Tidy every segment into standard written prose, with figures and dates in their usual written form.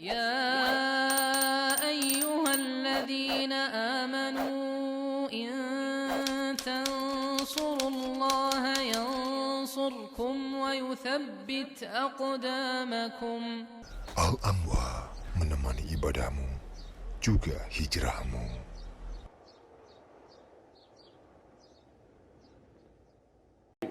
يا أيها الذين آمنوا إن تنصروا الله ينصركم ويثبت أقدامكم. Al-Anwar menemani ibadahmu, juga hijrahmu.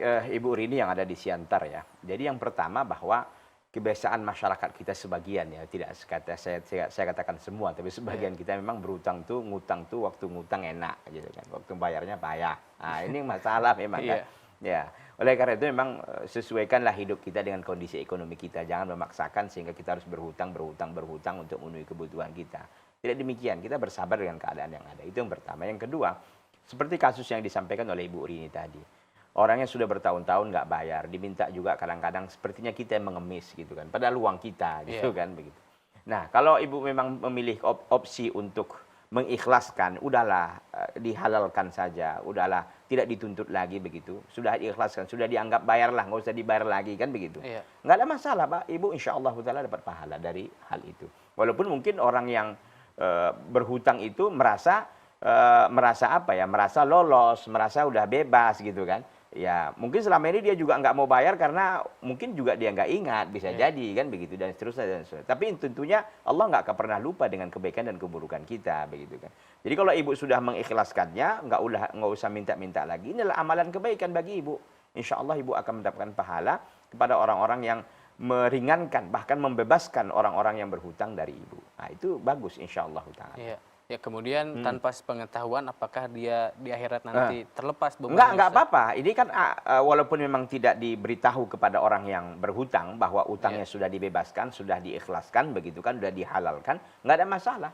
Ibu Rini yang ada di Siantar ya. Jadi yang pertama bahwa kebiasaan masyarakat kita sebagian ya, tidak sekata saya katakan semua, tapi sebagian kita memang berutang tuh, ngutang tuh waktu ngutang enak gitu kan. Waktu bayarnya payah. Nah, ini masalah memang kan. Ya. Oleh karena itu memang sesuaikanlah hidup kita dengan kondisi ekonomi kita. Jangan memaksakan sehingga kita harus berhutang untuk memenuhi kebutuhan kita. Tidak demikian, kita bersabar dengan keadaan yang ada. Itu yang pertama. Yang kedua, seperti kasus yang disampaikan oleh Ibu Rini tadi. Orangnya sudah bertahun-tahun nggak bayar, diminta juga kadang-kadang sepertinya kita yang mengemis gitu kan. Padahal uang kita gitu kan begitu. Nah, kalau ibu memang memilih opsi untuk mengikhlaskan, udahlah dihalalkan saja, udahlah tidak dituntut lagi begitu. Sudah diikhlaskan, sudah dianggap bayarlah, nggak usah dibayar lagi kan begitu. Nggak ada masalah, Pak. Ibu insya Allah dapat pahala dari hal itu. Walaupun mungkin orang yang berhutang itu merasa apa ya, merasa lolos, merasa udah bebas gitu kan. Ya mungkin selama ini dia juga nggak mau bayar karena mungkin juga dia nggak ingat, bisa jadi kan begitu dan seterusnya. Tapi tentunya Allah nggak akan pernah lupa dengan kebaikan dan keburukan kita begitu kan. Jadi kalau ibu sudah mengikhlaskannya, nggak usah minta-minta lagi. Inilah amalan kebaikan bagi ibu. Insya Allah ibu akan mendapatkan pahala kepada orang-orang yang meringankan bahkan membebaskan orang-orang yang berhutang dari ibu. Nah itu bagus insya Allah taala. Ya kemudian tanpa sepengetahuan apakah dia di akhirat nanti terlepas beban? Enggak apa-apa. Ini kan walaupun memang tidak diberitahu kepada orang yang berhutang bahwa utangnya sudah dibebaskan, sudah diikhlaskan, begitu kan, sudah dihalalkan, nggak ada masalah.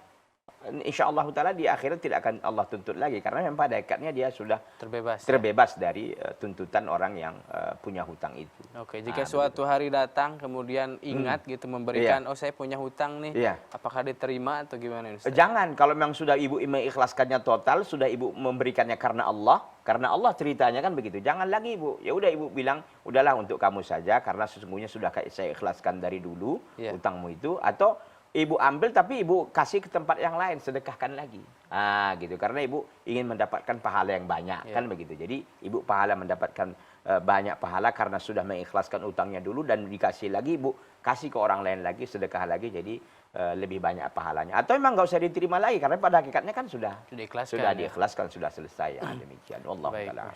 Insya Allah taala di akhirat tidak akan Allah tuntut lagi karena memang pada hakikatnya dia sudah terbebas dari tuntutan orang yang punya hutang itu. Oke, jika suatu hari datang kemudian ingat gitu memberikan, oh saya punya hutang nih, apakah diterima atau gimana? Ustaz? Jangan, kalau memang sudah ibu mengikhlaskannya total, sudah ibu memberikannya karena Allah ceritanya kan begitu. Jangan lagi ibu, ya udah ibu bilang, udahlah untuk kamu saja karena sesungguhnya sudah saya ikhlaskan dari dulu hutangmu itu, atau ibu ambil tapi ibu kasih ke tempat yang lain, sedekahkan lagi. Gitu. Karena ibu ingin mendapatkan pahala yang banyak, kan begitu. Jadi ibu mendapatkan banyak pahala karena sudah mengikhlaskan utangnya dulu dan dikasih lagi, ibu kasih ke orang lain lagi, sedekah lagi, jadi lebih banyak pahalanya. Atau memang nggak usah diterima lagi karena pada hakikatnya kan sudah diikhlaskan, sudah selesai. Demikian. Wallahu taala.